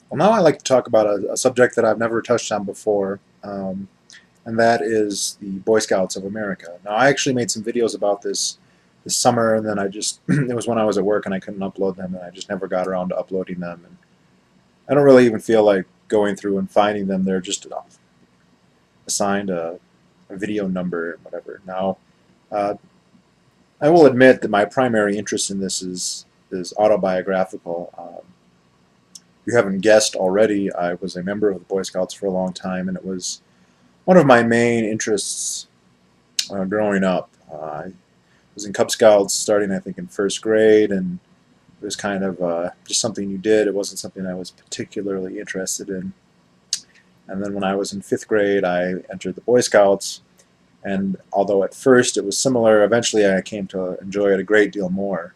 Well, now I'd like to talk about a subject that I've never touched on before, and that is the Boy Scouts of America. Now, I actually made some videos about this summer, and then I just it was when I was at work and I couldn't upload them, and I just never got around to uploading them. And I don't really even feel like going through and finding them. They're just assigned a video number and whatever. Now, uh, I will admit that my primary interest in this is autobiographical. If you haven't guessed already, I was a member of the Boy Scouts for a long time, and it was one of my main interests growing up. I was in Cub Scouts starting, I think, in first grade, and it was kind of just something you did. It wasn't something I was particularly interested in. And then when I was in fifth grade, I entered the Boy Scouts, and although at first it was similar, eventually I came to enjoy it a great deal more.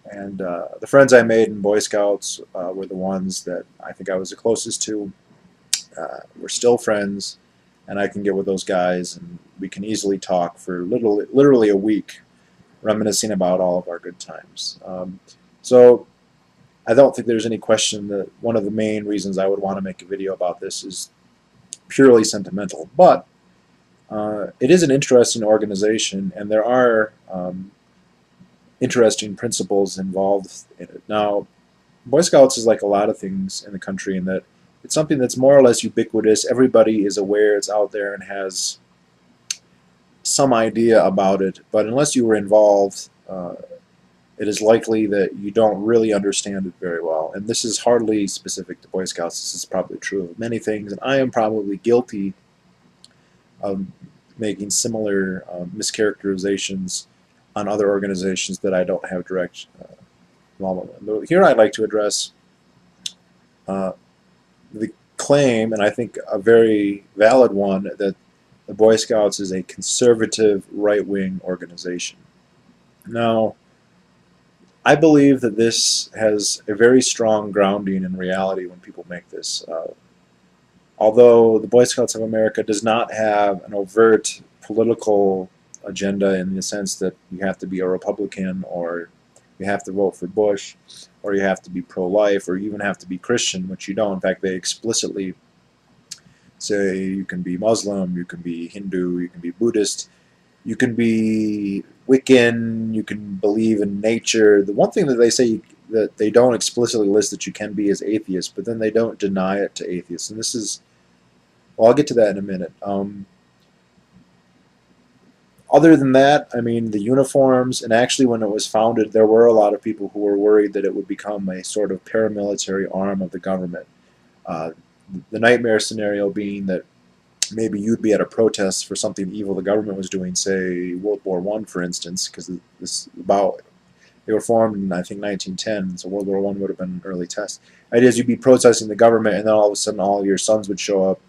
And the friends I made in Boy Scouts were the ones that I think I was the closest to. We're still friends, and I can get with those guys, and we can easily talk for literally a week, reminiscing about all of our good times. So I don't think there's any question that one of the main reasons I would want to make a video about this is purely sentimental. But it is an interesting organization, and there are interesting principles involved in it. Now, Boy Scouts is like a lot of things in the country in that it's something that's more or less ubiquitous. Everybody is aware it's out there and has some idea about it, but unless you were involved, it is likely that you don't really understand it very well. And this is hardly specific to Boy Scouts. This is probably true of many things, and I am probably guilty of making similar mischaracterizations on other organizations that I don't have direct involvement with. Here I'd like to address the claim, and I think a very valid one, that the Boy Scouts is a conservative right-wing organization. Now, I believe that this has a very strong grounding in reality when people make this. Although the Boy Scouts of America does not have an overt political agenda in the sense that you have to be a Republican, or you have to vote for Bush, or you have to be pro-life, or you even have to be Christian, which you don't. In fact, they explicitly say you can be Muslim, you can be Hindu, you can be Buddhist, you can be Wiccan, you can believe in nature. The one thing that they say that they don't explicitly list that you can be is atheist, but then they don't deny it to atheists. And this is, well, I'll get to that in a minute. Other than that, I mean, the uniforms, and actually when it was founded, there were a lot of people who were worried that it would become a sort of paramilitary arm of the government. The nightmare scenario being that maybe you'd be at a protest for something evil the government was doing, say World War I, for instance, because they were formed in, I think, 1910, so World War I would have been an early test. The idea is you'd be protesting the government, and then all of a sudden all of your sons would show up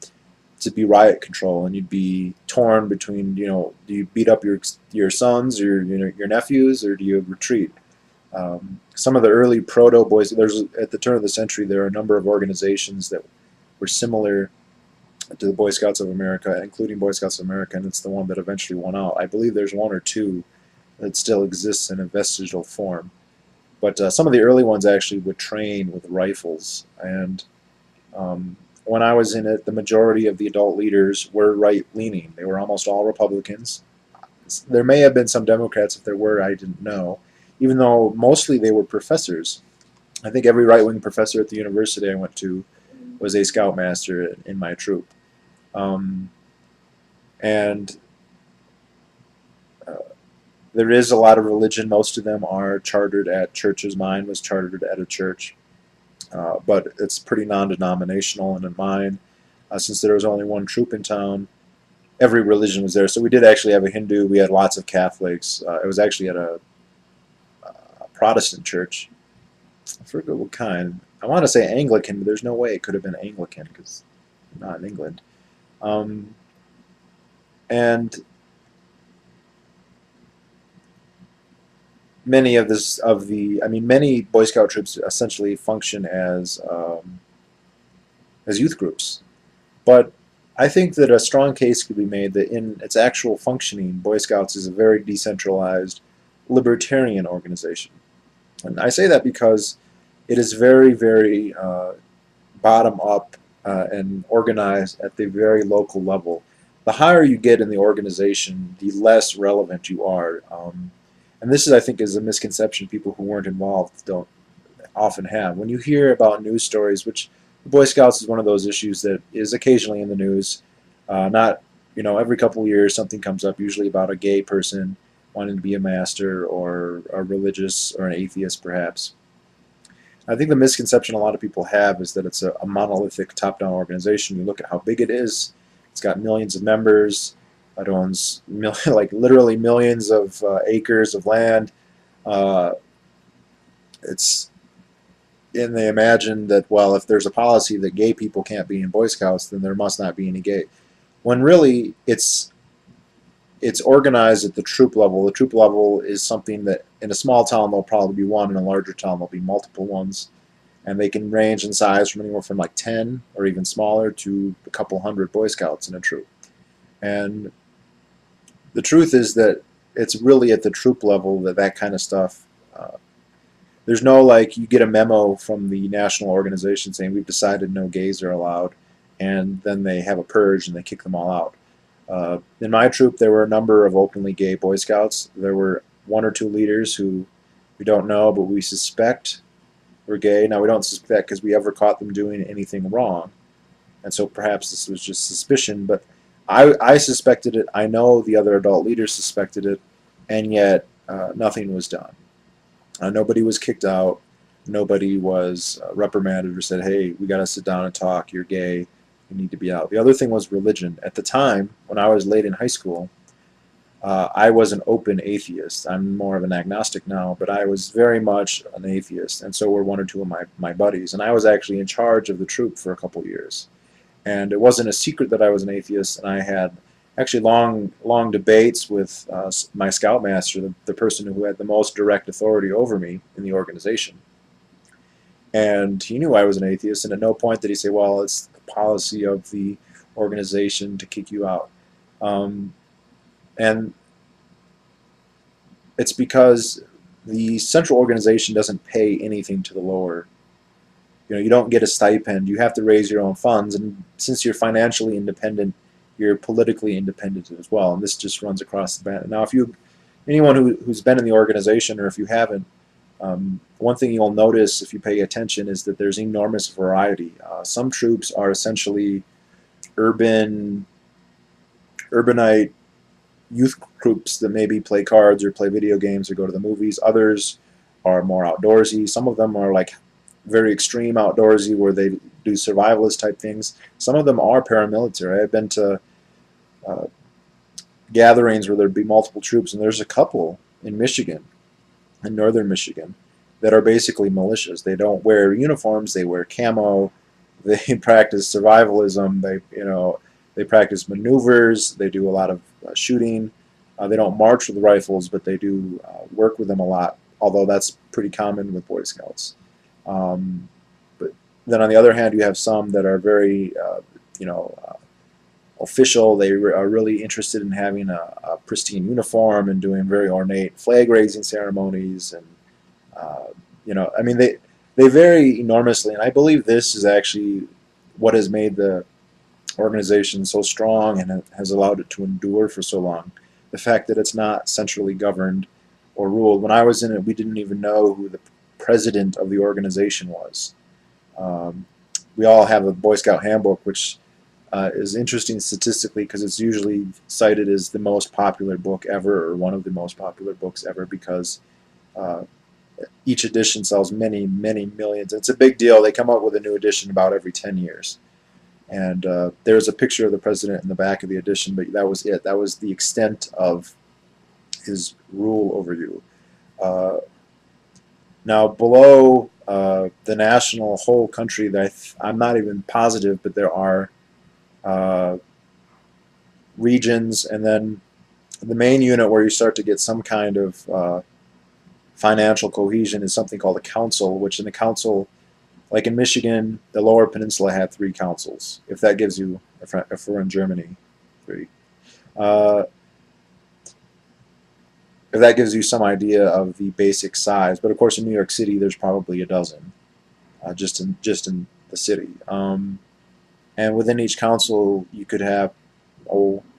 to be riot control, and you'd be torn between, do you beat up your sons or your nephews, or do you retreat? Some of the early proto boys, at the turn of the century, there are a number of organizations that were similar to the Boy Scouts of America, including Boy Scouts of America, and it's the one that eventually won out. I believe there's one or two that still exists in a vestigial form. But some of the early ones actually would train with rifles. And when I was in it, the majority of the adult leaders were right-leaning. They were almost all Republicans. There may have been some Democrats. If there were, I didn't know. Even though mostly they were professors. I think every right-wing professor at the university I went to was a scoutmaster in my troop. And there is a lot of religion. Most of them are chartered at churches. Mine was chartered at a church. But it's pretty non-denominational, and in mine, since there was only one troop in town, every religion was there. So we did actually have a Hindu. We had lots of Catholics. It was actually at a Protestant church. I forget what kind. I want to say Anglican, but there's no way it could have been Anglican because I'm not in England. And many many Boy Scout troops essentially function as youth groups. But I think that a strong case could be made that in its actual functioning, Boy Scouts is a very decentralized, libertarian organization. And I say that because it is very, very bottom up and organized at the very local level. The higher you get in the organization, the less relevant you are. And this is, I think, is a misconception people who weren't involved don't often have. When you hear about news stories, which the Boy Scouts is one of those issues that is occasionally in the news, not every couple of years something comes up, usually about a gay person wanting to be a master or a religious or an atheist, perhaps. I think the misconception a lot of people have is that it's a monolithic top-down organization. You look at how big it is; it's got millions of members. It owns like literally millions of acres of land. Uh, it's and they imagine that, well, if there's a policy that gay people can't be in Boy Scouts, then there must not be any gay. When really it's organized at the troop level. The troop level is something that in a small town there'll probably be one, in a larger town there'll be multiple ones, and they can range in size from anywhere from like 10 or even smaller to a couple hundred Boy Scouts in a troop. And the truth is that it's really at the troop level that that kind of stuff. There's no like you get a memo from the national organization saying we've decided no gays are allowed, and then they have a purge and they kick them all out. In my troop, there were a number of openly gay Boy Scouts. There were one or two leaders who we don't know, but we suspect were gay. Now, we don't suspect because we ever caught them doing anything wrong, and so perhaps this was just suspicion, but I suspected it. I know the other adult leaders suspected it, and yet nothing was done. Nobody was kicked out. Nobody was reprimanded or said, hey, we got to sit down and talk. You're gay. You need to be out. The other thing was religion. At the time, when I was late in high school, I was an open atheist. I'm more of an agnostic now, but I was very much an atheist, and so were one or two of my buddies. And I was actually in charge of the troop for a couple years. And it wasn't a secret that I was an atheist, and I had actually long debates with my scoutmaster, the person who had the most direct authority over me in the organization. And he knew I was an atheist, and at no point did he say, well, it's the policy of the organization to kick you out. And it's because the central organization doesn't pay anything to the lower. You don't get a stipend. You have to raise your own funds, and since you're financially independent, you're politically independent as well. And this just runs across the bat. Now, anyone who's been in the organization, or if you haven't, one thing you'll notice if you pay attention is that there's enormous variety. Some troops are essentially urbanite youth groups that maybe play cards or play video games or go to the movies. Others are more outdoorsy. Some of them are like very extreme outdoorsy where they do survivalist type things. Some of them are paramilitary. I've been to gatherings where there'd be multiple troops, and there's a couple in Michigan, in northern Michigan, that are basically militias. They don't wear uniforms. They wear camo. They practice survivalism. They practice maneuvers. They do a lot of shooting. They don't march with rifles, but they do work with them a lot, although that's pretty common with Boy Scouts. But then on the other hand, you have some that are very, official. They are really interested in having a pristine uniform and doing very ornate flag raising ceremonies, and they vary enormously. And I believe this is actually what has made the organization so strong and has allowed it to endure for so long. The fact that it's not centrally governed or ruled. When I was in it, we didn't even know who the president of the organization was. We all have a Boy Scout handbook, which is interesting statistically because it's usually cited as the most popular book ever, or one of the most popular books ever, because each edition sells many, many millions. It's a big deal. They come up with a new edition about every 10 years. And there's a picture of the president in the back of the edition, but that was it. That was the extent of his rule over you. Now, below the national whole country, I'm not even positive, but there are regions, and then the main unit where you start to get some kind of financial cohesion is something called a council, which in the council, like in Michigan, the Lower Peninsula had 3 councils. If that gives you, if we're in Germany, 3. If that gives you some idea of the basic size, but of course in New York City there's probably a dozen, just in the city. And within each council, you could have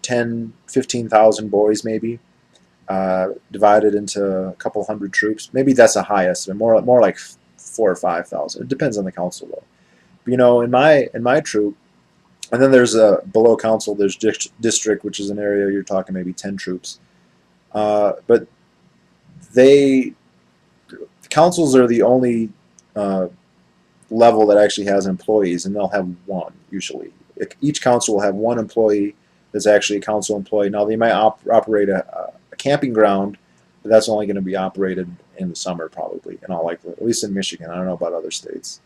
10, 15,000 boys maybe, divided into a couple hundred troops. Maybe that's a high estimate, more like 4 or 5,000. It depends on the council though. But, in my troop, and then there's a below council. There's district, which is an area you're talking maybe 10 troops. But they councils are the only level that actually has employees, and they'll have one usually. Each council will have one employee that's actually a council employee. Now they might operate a camping ground, but that's only going to be operated in the summer probably, in all likelihood. At least in Michigan. I don't know about other states,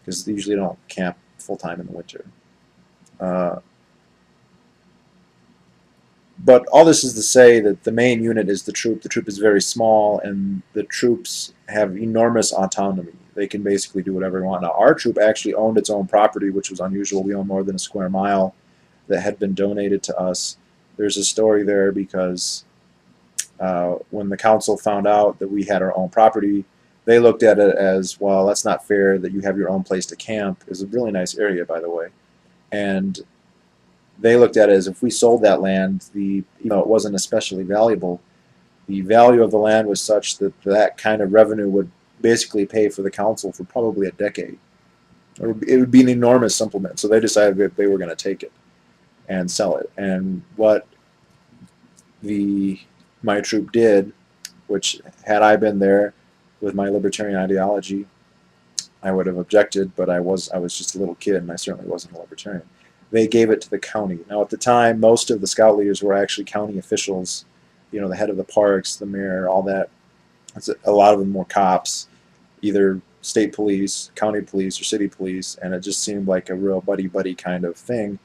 because they usually don't camp full time in the winter. But all this is to say that the main unit is the troop. The troop is very small, and the troops have enormous autonomy. They can basically do whatever they want. Now, our troop actually owned its own property, which was unusual. We owned more than a square mile that had been donated to us. There's a story there because when the council found out that we had our own property, they looked at it as, well, that's not fair that you have your own place to camp. It's a really nice area, by the way. And they looked at it as if we sold that land, even though it wasn't especially valuable, the value of the land was such that that kind of revenue would basically pay for the council for probably a decade. It would be an enormous supplement. So they decided that they were going to take it and sell it. And what my troop did, which had I been there with my libertarian ideology, I would have objected, but I was just a little kid, and I certainly wasn't a libertarian. They gave it to the county. Now, at the time, most of the scout leaders were actually county officials, the head of the parks, the mayor, all that. A lot of them were cops, either state police, county police, or city police, and it just seemed like a real buddy-buddy kind of thing.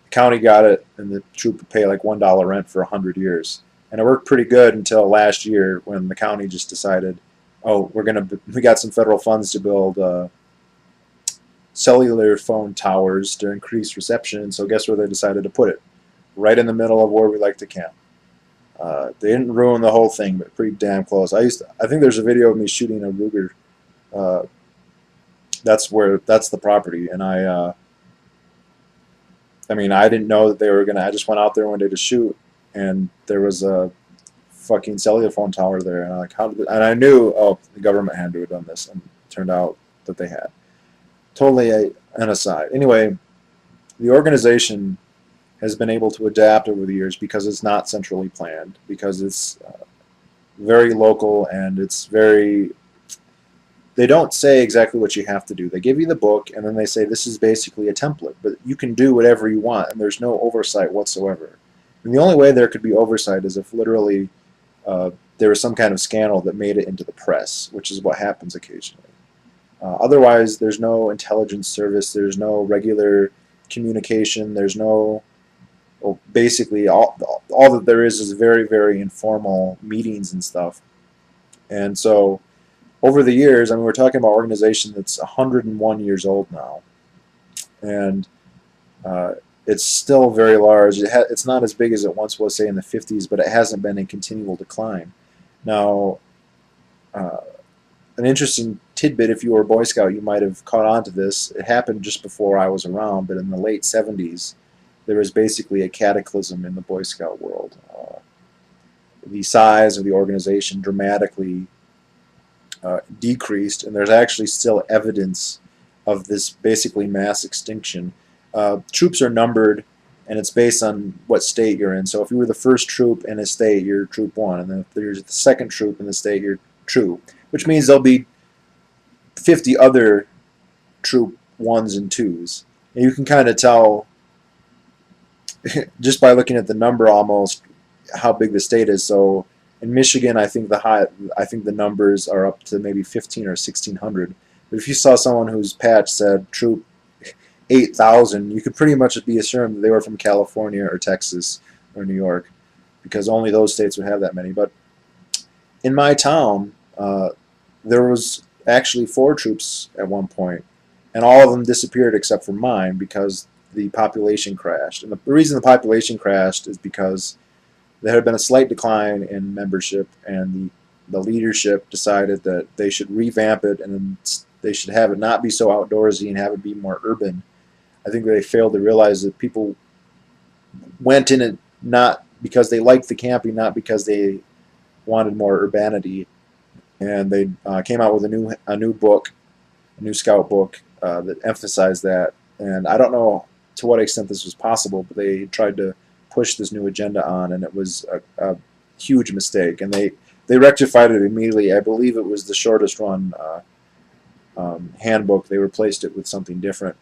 The county got it, and the troop would pay like $1 rent for 100 years. And it worked pretty good until last year when the county just decided, oh, we got some federal funds to build cellular phone towers to increase reception, so guess where they decided to put it? Right in the middle of where we like to camp. They didn't ruin the whole thing, but pretty damn close. I think there's a video of me shooting a Ruger. That's the property, and I didn't know that they were gonna. I just went out there one day to shoot, and there was a fucking cellular phone tower there, and and I knew, oh, the government had to have done this, and it turned out that they had. Totally an aside. Anyway, the organization has been able to adapt over the years because it's not centrally planned, because it's very local, and they don't say exactly what you have to do. They give you the book, and then they say this is basically a template, but you can do whatever you want, and there's no oversight whatsoever. And the only way there could be oversight is if literally there was some kind of scandal that made it into the press, which is what happens occasionally. Otherwise, there's no intelligence service, there's no regular communication, there's no, well, basically all that there is very, very informal meetings and stuff. And so over the years, we're talking about an organization that's 101 years old now, and it's still very large. It's not as big as it once was, say, in the 50s, but it hasn't been in continual decline. Now, an interesting tidbit, if you were a Boy Scout, you might have caught on to this. It happened just before I was around, but in the late 70s, there was basically a cataclysm in the Boy Scout world. The size of the organization dramatically decreased, and there's actually still evidence of this basically mass extinction. Troops are numbered, and it's based on what state you're in. So if you were the first troop in a state, you're Troop 1, and then if there's the second troop in the state, you're Troop, which means there'll be 50 other Troop 1s and 2s. And you can kind of tell just by looking at the number almost how big the state is. So in Michigan, I think the numbers are up to maybe 15 or 1,600. But if you saw someone whose patch said Troop 8,000, you could pretty much be assured that they were from California or Texas or New York, because only those states would have that many. But in my town, there was actually 4 troops at one point, and all of them disappeared except for mine because the population crashed. And the reason the population crashed is because there had been a slight decline in membership, and the leadership decided that they should revamp it and they should have it not be so outdoorsy and have it be more urban. I think they failed to realize that people went in it not because they liked the camping, not because they wanted more urbanity. And they came out with a new book, a new scout book that emphasized that. And I don't know to what extent this was possible, but they tried to push this new agenda on, and it was a huge mistake. And they rectified it immediately. I believe it was the shortest run handbook. They replaced it with something different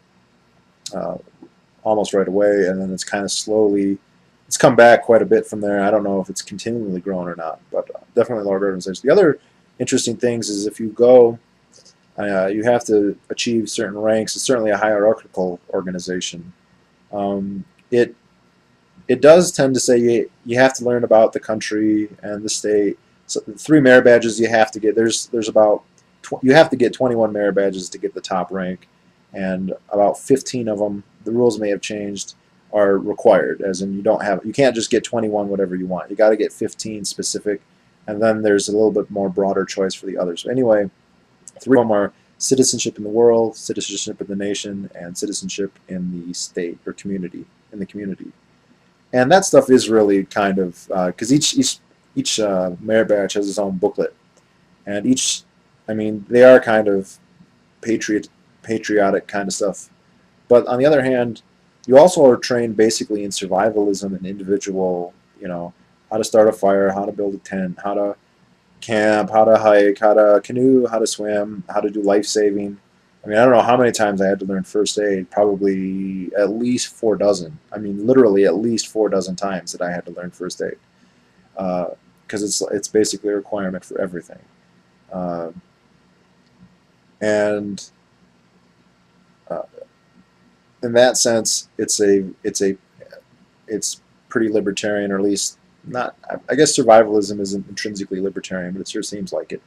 almost right away, and then it's kind of slowly, it's come back quite a bit from there. I don't know if it's continually grown or not, but definitely a large organization. The other interesting things is if you go, you have to achieve certain ranks. It's certainly a hierarchical organization. It does tend to say you have to learn about the country and the state. So the 3 merit badges you have to get. There's about you have to get 21 merit badges to get the top rank, and about 15 of them, the rules may have changed, are required. As in, you can't just get 21 whatever you want. You got to get 15 specific, and then there's a little bit more broader choice for the others. So anyway, 3 of them are citizenship in the world, citizenship in the nation, and citizenship in the state or community, in the community. And that stuff is really kind of, because each merit badge has its own booklet, and they are kind of patriotic kind of stuff. But on the other hand, you also are trained basically in survivalism and individual, how to start a fire, how to build a tent, how to camp, how to hike, how to canoe, how to swim, how to do life saving. I don't know how many times I had to learn first aid, probably at least 4 dozen. Literally at least 4 dozen times that I had to learn first aid. Because it's basically a requirement for everything. And in that sense, it's pretty libertarian, or at least not. I guess survivalism isn't intrinsically libertarian, but it sure seems like it.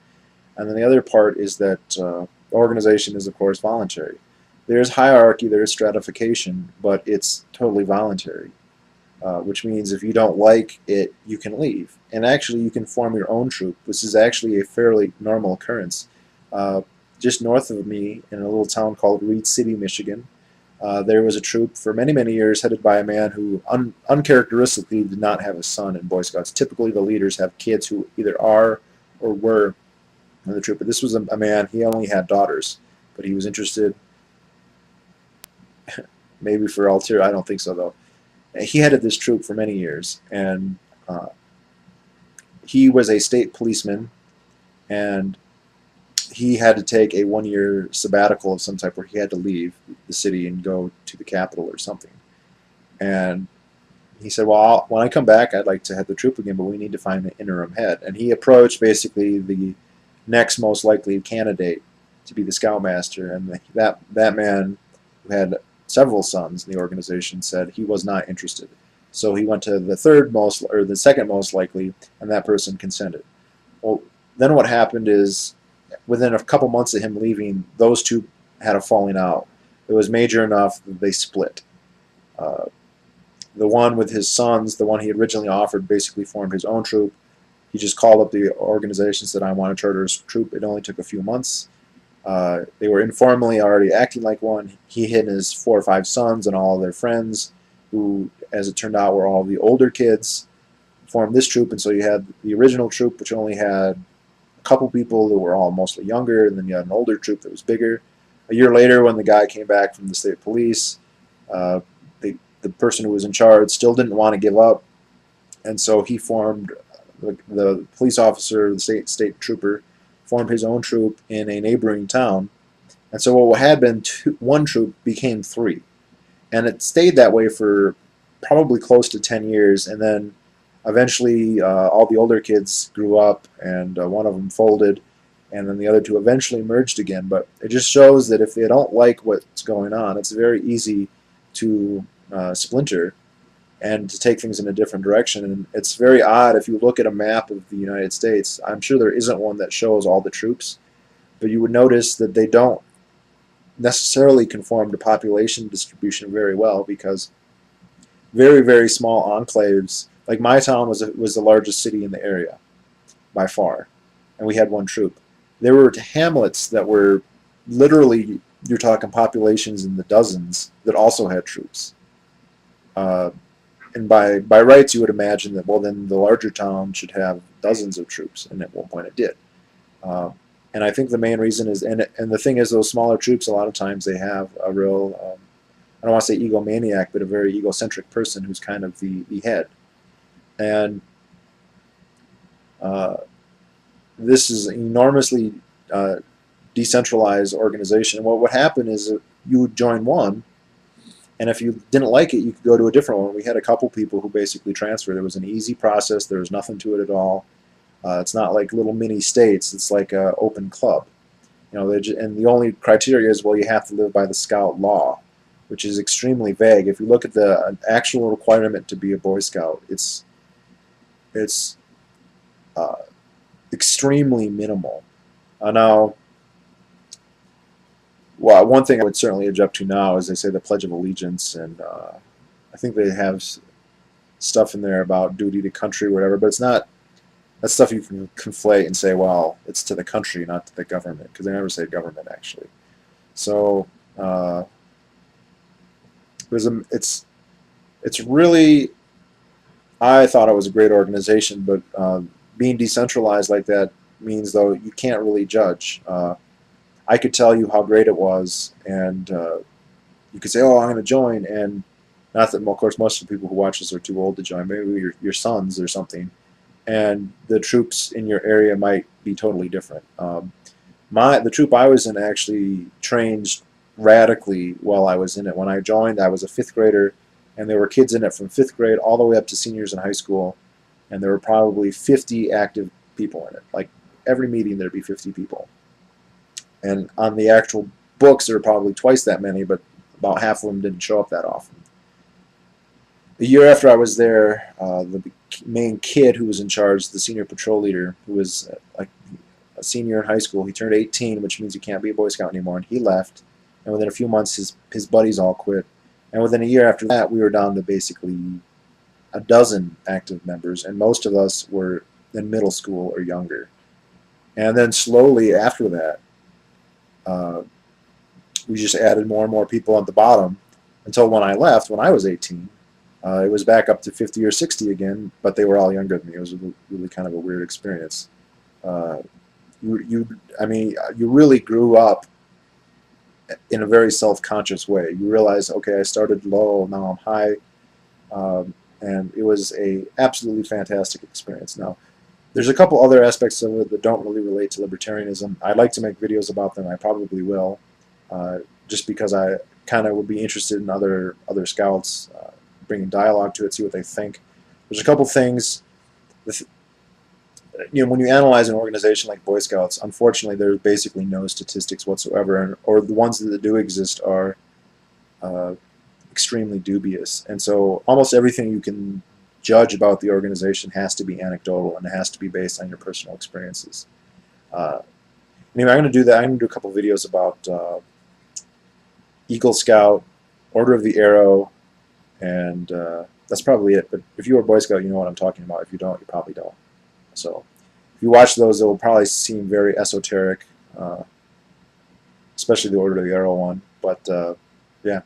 And then the other part is that the organization is, of course, voluntary. There's hierarchy, there's stratification, but it's totally voluntary, which means if you don't like it, you can leave. And actually, you can form your own troop. This is actually a fairly normal occurrence. Just north of me, in a little town called Reed City, Michigan, there was a troop for many, many years headed by a man who uncharacteristically did not have a son in Boy Scouts. Typically, the leaders have kids who either are or were in the troop. But this was a man, he only had daughters, but he was interested, maybe for ulterior, I don't think so though. He headed this troop for many years, and he was a state policeman, and he had to take a 1-year sabbatical of some type where he had to leave the city and go to the capital or something. And he said, well, when I come back, I'd like to head the troop again, but we need to find an interim head. And he approached basically the next most likely candidate to be the scoutmaster. And that man, who had several sons in the organization, said he was not interested. So he went to the second most likely, and that person consented. Well, then what happened is, within a couple months of him leaving, those two had a falling out. It was major enough that they split. The one with his sons, the one he originally offered, basically formed his own troop. He just called up the organization, said, I want to charter a troop. It only took a few months. They were informally already acting like one. He and his 4 or 5 sons and all of their friends, who, as it turned out, were all the older kids, formed this troop. And so you had the original troop, which only had a couple people that were all mostly younger, and then you had an older troop that was bigger. A year later, when the guy came back from the state police, the person who was in charge still didn't want to give up, and so he formed, the police officer, the state trooper, formed his own troop in a neighboring town. And so what had been 1 troop became 3. And it stayed that way for probably close to 10 years, and then eventually all the older kids grew up, and one of them folded, and then the other 2 eventually merged again. But it just shows that if they don't like what's going on, it's very easy to splinter and to take things in a different direction. And it's very odd if you look at a map of the United States. I'm sure there isn't one that shows all the troops, but you would notice that they don't necessarily conform to population distribution very well, because very, very small enclaves, like my town was the largest city in the area by far, and we had 1 troop. There were hamlets that were literally, you're talking populations in the dozens that also had troops. Uh, and by rights, you would imagine that, well, then the larger town should have dozens of troops, and at one point it did. Uh, and I think the main reason is, and the thing is, those smaller troops, a lot of times they have a real, I don't want to say egomaniac, but a very egocentric person who's kind of the head. And uh, this is an enormously uh, decentralized organization. And what would happen is that you would join one, and if you didn't like it, you could go to a different one. We had a couple people who basically transferred. It was an easy process. There was nothing to it at all. It's not like little mini states. It's like an open club. You know, and the only criteria is, well, you have to live by the Scout law, which is extremely vague. If you look at the actual requirement to be a Boy Scout, it's uh, extremely minimal. Now, well, one thing I would certainly object to now is they say the Pledge of Allegiance, and I think they have stuff in there about duty to country or whatever, but it's not. That's stuff you can conflate and say, well, it's to the country, not to the government, because they never say government, actually. So it's really, I thought it was a great organization, but being decentralized like that means, though, you can't really judge. I could tell you how great it was, and you could say, oh, I'm going to join, and not that, well, of course, most of the people who watch this are too old to join, maybe your sons or something, and the troops in your area might be totally different. The troop I was in actually changed radically while I was in it. When I joined, I was a fifth grader, and there were kids in it from fifth grade all the way up to seniors in high school, and there were probably 50 active people in it. Like every meeting, there'd be 50 people. And on the actual books, there were probably twice that many, but about half of them didn't show up that often. A year after I was there, the main kid who was in charge, the senior patrol leader, who was like a senior in high school, he turned 18, which means you can't be a Boy Scout anymore, and he left. And within a few months, his buddies all quit. And within a year after that, we were down to basically a dozen active members, and most of us were in middle school or younger. And then slowly after that, we just added more and more people at the bottom until when I left, when I was 18, it was back up to 50 or 60 again, but they were all younger than me. It was really kind of a weird experience. You really grew up in a very self-conscious way. You realize, okay, I started low, now I'm high, and it was a absolutely fantastic experience. Now, there's a couple other aspects of it that don't really relate to libertarianism. I'd like to make videos about them. I probably will, just because I kind of would be interested in other scouts, bringing dialogue to it, see what they think. There's a couple things. When you analyze an organization like Boy Scouts, unfortunately, there's basically no statistics whatsoever, or the ones that do exist are extremely dubious. And so almost everything you can judge about the organization has to be anecdotal, and it has to be based on your personal experiences. Anyway, I'm going to do that. I'm going to do a couple videos about Eagle Scout, Order of the Arrow, and that's probably it. But if you were a Boy Scout, you know what I'm talking about. If you don't, you probably don't. So if you watch those, it will probably seem very esoteric, especially the Order of the Arrow one. But yeah.